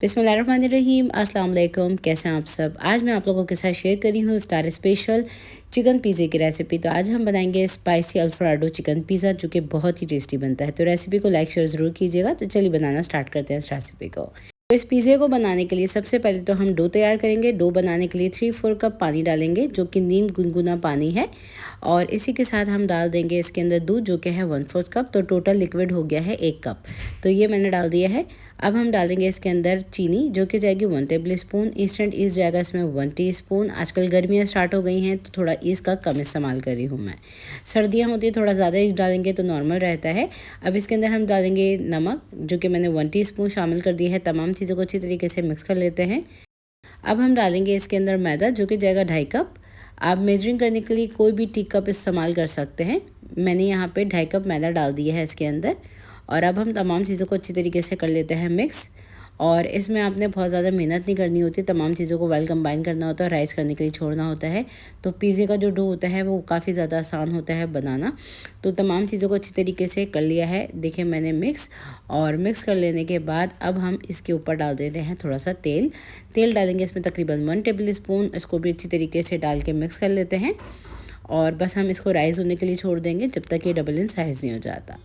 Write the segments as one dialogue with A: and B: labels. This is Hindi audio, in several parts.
A: बिस्मिल्लाहिर्रहमानिर्रहीम, अस्सलाम वालेकुम। कैसे हैं आप सब। आज मैं आप लोगों के साथ शेयर करी हूँ इफ्तार स्पेशल चिकन पिज़्ज़े की रेसिपी। तो आज हम बनाएंगे स्पाइसी अल्फ्रेडो चिकन पिज़्ज़ा, जो कि बहुत ही टेस्टी बनता है। तो रेसिपी को लाइक शेयर ज़रूर कीजिएगा। तो चलिए बनाना स्टार्ट करते हैं इस रेसिपी को। तो इस पिज़्ज़े को बनाने के लिए सबसे पहले तो हम डो तैयार करेंगे। डो बनाने के लिए 3-4 कप पानी डालेंगे, जो कि नीम गुनगुना पानी है। और इसी के साथ हम डाल देंगे इसके अंदर दूध, जो कि है 1/4 कप। तो टोटल लिक्विड हो गया है 1 कप। तो ये मैंने डाल दिया है। अब हम डालेंगे इसके अंदर चीनी, जो कि जाएगी 1 टेबल स्पून। इंस्टेंट ईस्ट जाएगा इसमें 1 टीस्पून। आजकल गर्मियाँ स्टार्ट हो गई हैं, तो थोड़ा ईस्ट का कम इस्तेमाल कर रही हूँ मैं। सर्दियाँ होती है थोड़ा ज़्यादा ईस्ट डालेंगे तो नॉर्मल रहता है। अब इसके अंदर हम डालेंगे नमक, जो कि मैंने 1 टीस्पून शामिल कर दिया है। तमाम चीज़ों को अच्छी तरीके से मिक्स कर लेते हैं। अब हम डालेंगे इसके अंदर मैदा, जो कि जाएगा 2.5 कप। आप मेजरिंग करने के लिए कोई भी टी कप इस्तेमाल कर सकते हैं। मैंने यहाँ पे 2.5 कप मैदा डाल दिया है इसके अंदर। और अब हम तमाम चीज़ों को अच्छी तरीके से कर लेते हैं मिक्स। और इसमें आपने बहुत ज़्यादा मेहनत नहीं करनी होती, तमाम चीज़ों को वेल कंबाइन करना होता है और राइस करने के लिए छोड़ना होता है। तो पिज़्ज़े का जो डो होता है वो काफ़ी ज़्यादा आसान होता है बनाना। तो तमाम चीज़ों को अच्छी तरीके से कर लिया है। देखिए मैंने मिक्स कर लेने के बाद अब हम इसके ऊपर डाल देते हैं थोड़ा सा तेल डालेंगे इसमें तकरीबन 1 टेबल स्पून। इसको भी अच्छी तरीके से डाल के मिक्स कर लेते हैं। और बस हम इसको राइस होने के लिए छोड़ देंगे जब तक ये डबल इन साइज़ नहीं हो जाता।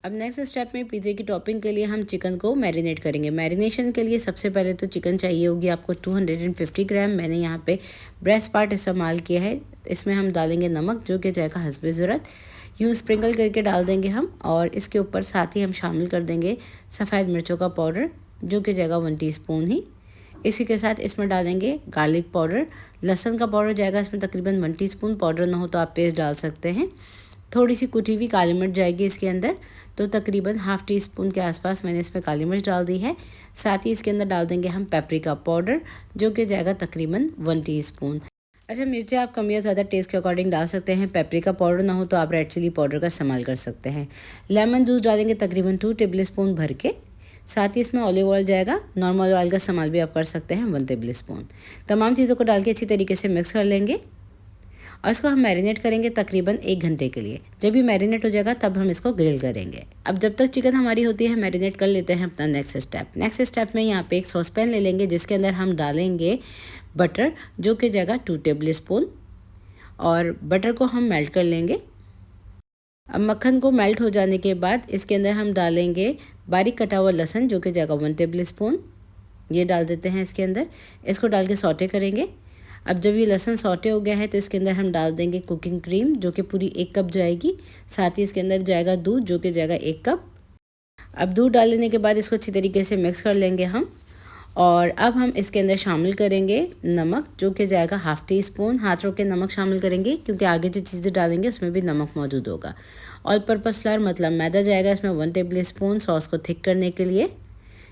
A: अब नेक्स्ट स्टेप में पिज़्ज़े की टॉपिंग के लिए हम चिकन को मैरिनेट करेंगे। मैरिनेशन के लिए सबसे पहले तो चिकन चाहिए होगी आपको 250 ग्राम। मैंने यहाँ पे ब्रेस्ट पार्ट इस्तेमाल किया है। इसमें हम डालेंगे नमक, जो कि जाएगा हस्बे ज़रूरत। यूँ स्प्रिंकल करके डाल देंगे हम। और इसके ऊपर साथ ही हम शामिल कर देंगे सफ़ेद मिर्चों का पाउडर, जो कि जाएगा 1 टीस्पून ही। इसी के साथ इसमें डालेंगे गार्लिक पाउडर। लहसुन का पाउडर जाएगा इसमें तकरीबन 1 टीस्पून। पाउडर ना हो तो आप पेस्ट डाल सकते हैं। थोड़ी सी कुटी हुई काली मिर्च जाएगी इसके अंदर। तो तकरीबन ½ टीस्पून के आसपास मैंने इसमें काली मिर्च डाल दी है। साथ ही इसके अंदर डाल देंगे हम पेपरिका पाउडर, जो कि जाएगा तकरीबन 1 टीस्पून। अच्छा, मिर्चें आप कम या ज़्यादा टेस्ट के अकॉर्डिंग डाल सकते हैं। पेपरिका पाउडर ना हो तो आप रेड चिली पाउडर का इस्तेमाल कर सकते हैं। लेमन जूस डालेंगे तकरीबन 2 टेबल स्पून भर के। साथ ही इसमें ऑलिव ऑयल जाएगा। नॉर्मल ऑयल का इस्तेमाल भी आप कर सकते हैं 1 टेबल स्पून। तमाम चीज़ों को डाल के अच्छी तरीके से मिक्स कर लेंगे। और इसको हम मैरिनेट करेंगे तकरीबन 1 घंटे के लिए। जब ये मैरिनेट हो जाएगा तब हम इसको ग्रिल करेंगे। अब जब तक चिकन हमारी होती है, मैरिनेट कर लेते हैं अपना नेक्स्ट स्टेप में यहाँ पे एक सॉस पैन ले लेंगे, जिसके अंदर हम डालेंगे बटर, जो कि जाएगा 2 टेबल स्पून। और बटर को हम मेल्ट कर लेंगे। अब मक्खन को मेल्ट हो जाने के बाद इसके अंदर हम डालेंगे बारीक कटा हुआ लहसुन, जो कि जाएगा 1 टेबल स्पून। ये डाल देते हैं इसके अंदर। इसको डाल के सौटे करेंगे। अब जब ये लहसुन सौटे हो गया है तो इसके अंदर हम डाल देंगे कुकिंग क्रीम, जो कि पूरी 1 कप जाएगी। साथ ही इसके अंदर जाएगा दूध, जो कि जाएगा 1 कप। अब दूध डाल लेने के बाद इसको अच्छी तरीके से मिक्स कर लेंगे हम। और अब हम इसके अंदर शामिल करेंगे नमक, जो कि जाएगा ½ टीस्पून। हाथ रोक के नमक शामिल करेंगे, क्योंकि आगे जो चीज़ें डालेंगे उसमें भी नमक मौजूद होगा। ऑल पर्पज़ फ्लावर मतलब मैदा जाएगा इसमें 1 टेबल स्पून, सॉस को थिक करने के लिए।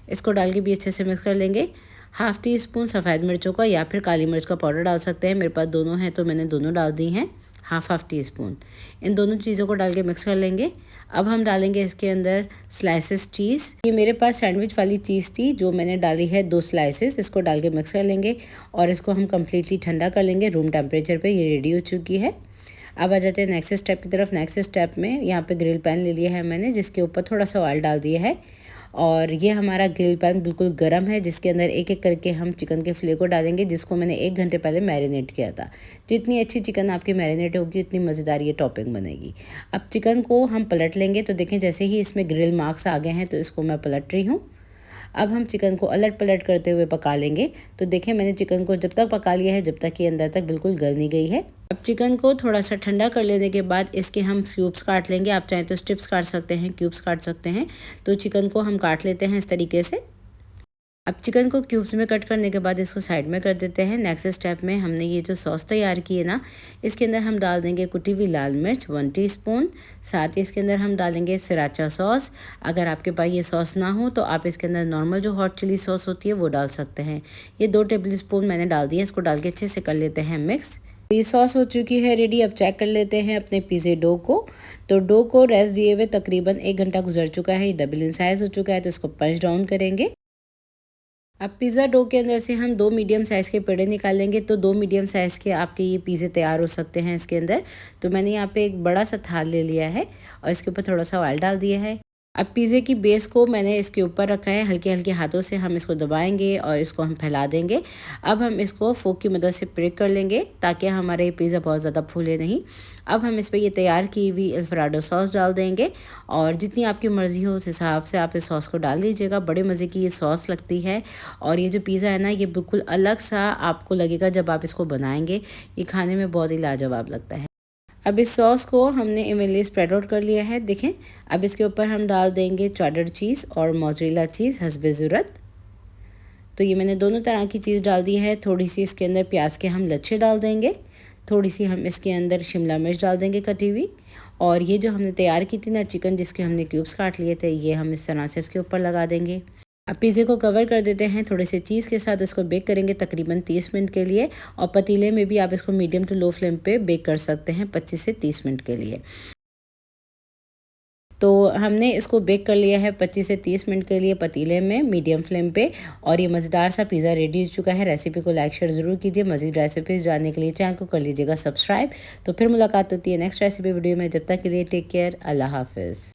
A: इसको डाल के भी अच्छे से मिक्स कर लेंगे। ½ टीस्पून सफ़ेद मिर्चों का या फिर काली मिर्च का पाउडर डाल सकते हैं। मेरे पास दोनों हैं तो मैंने दोनों डाल दी हैं। ½ टीस्पून। इन दोनों चीज़ों को डाल के मिक्स कर लेंगे। अब हम डालेंगे इसके अंदर स्लाइसेस चीज़। ये मेरे पास सैंडविच वाली चीज़ थी, जो मैंने डाली है 2 स्लाइसेस। इसको डाल के मिक्स कर लेंगे और इसको हम कम्प्लीटली ठंडा कर लेंगे रूम टेम्परेचर पे। ये रेडी हो चुकी है। अब आ जाते हैं नेक्स्ट स्टेप की तरफ। नेक्स्ट स्टेप में यहाँ पे ग्रिल पैन ले लिया है मैंने, जिसके ऊपर थोड़ा सा ऑयल डाल दिया है। और ये हमारा ग्रिल पैन बिल्कुल गर्म है, जिसके अंदर एक एक करके हम चिकन के फिले को डालेंगे, जिसको मैंने 1 घंटे पहले मैरिनेट किया था। जितनी अच्छी चिकन आपकी मैरिनेट होगी उतनी मज़ेदार ये टॉपिंग बनेगी। अब चिकन को हम पलट लेंगे। तो देखें जैसे ही इसमें ग्रिल मार्क्स आ गए हैं तो इसको मैं पलट रही हूँ। अब हम चिकन को अलट पलट करते हुए पका लेंगे। तो देखें मैंने चिकन को जब तक पका लिया है जब तक ये अंदर तक बिल्कुल गल नहीं गई है। अब चिकन को थोड़ा सा ठंडा कर लेने के बाद इसके हम क्यूब्स काट लेंगे। आप चाहें तो स्ट्रिप्स काट सकते हैं, क्यूब्स काट सकते हैं। तो चिकन को हम काट लेते हैं इस तरीके से। अब चिकन को क्यूब्स में कट करने के बाद इसको साइड में कर देते हैं। नेक्स्ट स्टेप में हमने ये जो सॉस तैयार की है ना, इसके अंदर हम डाल देंगे कुटी हुई लाल मिर्च 1 टीस्पून। साथ ही इसके अंदर हम डालेंगे सराचा सॉस। अगर आपके पास ये सॉस ना हो तो आप इसके अंदर नॉर्मल जो हॉट चिली सॉस होती है वो डाल सकते हैं। ये 2 टेबल स्पून मैंने डाल दिया। इसको डाल के अच्छे से कर लेते हैं मिक्स। ये सॉस हो चुकी है रेडी। अब चेक कर लेते हैं अपने पिज़्ज़े डो को। तो डो को रेस्ट दिए हुए तकरीबन 1 घंटा गुजर चुका है। ये डबल इन साइज़ हो चुका है, तो इसको पंच डाउन करेंगे। अब पिज़्ज़ा डो के अंदर से हम 2 मीडियम साइज़ के पेड़े निकालेंगे। तो 2 मीडियम साइज़ के आपके ये पिज़्ज़े तैयार हो सकते हैं इसके अंदर। तो मैंने यहाँ पे एक बड़ा सा थाल ले लिया है और इसके ऊपर थोड़ा सा ऑयल डाल दिया है। अब पिज़्ज़े की बेस को मैंने इसके ऊपर रखा है, हल्के हल्के हाथों से हम इसको दबाएंगे और इसको हम फैला देंगे। अब हम इसको फोक की मदद से प्रिक कर लेंगे ताकि हमारा ये पिज़्ज़ा बहुत ज़्यादा फूले नहीं। अब हम इस पर ये तैयार की हुई अल्फ्रेडो सॉस डाल देंगे और जितनी आपकी मर्ज़ी हो उस हिसाब से आप इस सॉस को डाल लीजिएगा। बड़े मज़े की ये सॉस लगती है और ये जो पिज़्ज़ा है ना, ये बिल्कुल अलग सा आपको लगेगा जब आप इसको बनाएंगे। ये खाने में बहुत ही लाजवाब लगता है। अब इस सॉस को हमने इवनली स्प्रेड आउट कर लिया है, देखें। अब इसके ऊपर हम डाल देंगे चेडर चीज़ और मोज़रेला चीज़ हस्बे ज़रूरत। तो ये मैंने दोनों तरह की चीज़ डाल दी है। थोड़ी सी इसके अंदर प्याज के हम लच्छे डाल देंगे, थोड़ी सी हम इसके अंदर शिमला मिर्च डाल देंगे कटी हुई, और ये जो हमने तैयार की थी ना चिकन, जिसके हमने क्यूब्स काट लिए थे, ये हम इस तरह से इसके ऊपर लगा देंगे। अब पिज़्ज़े को कवर कर देते हैं थोड़े से चीज़ के साथ। इसको बेक करेंगे तकरीबन 30 मिनट के लिए, और पतीले में भी आप इसको मीडियम टू लो फ्लेम पे बेक कर सकते हैं 25 से 30 मिनट के लिए। तो हमने इसको बेक कर लिया है 25 से 30 मिनट के लिए पतीले में मीडियम फ्लेम पे, और ये मज़ेदार सा पिज़्ज़ा रेडी हो चुका है। रेसिपी को लाइक शेयर ज़रूर कीजिए। मज़ीद रेसिपीज़ जानने के लिए चैनल को कर लीजिएगा सब्सक्राइब। तो फिर मुलाकात होती है नेक्स्ट रेसिपी वीडियो में। जब तक के लिए टेक केयर, अल्लाह हाफ़िज़।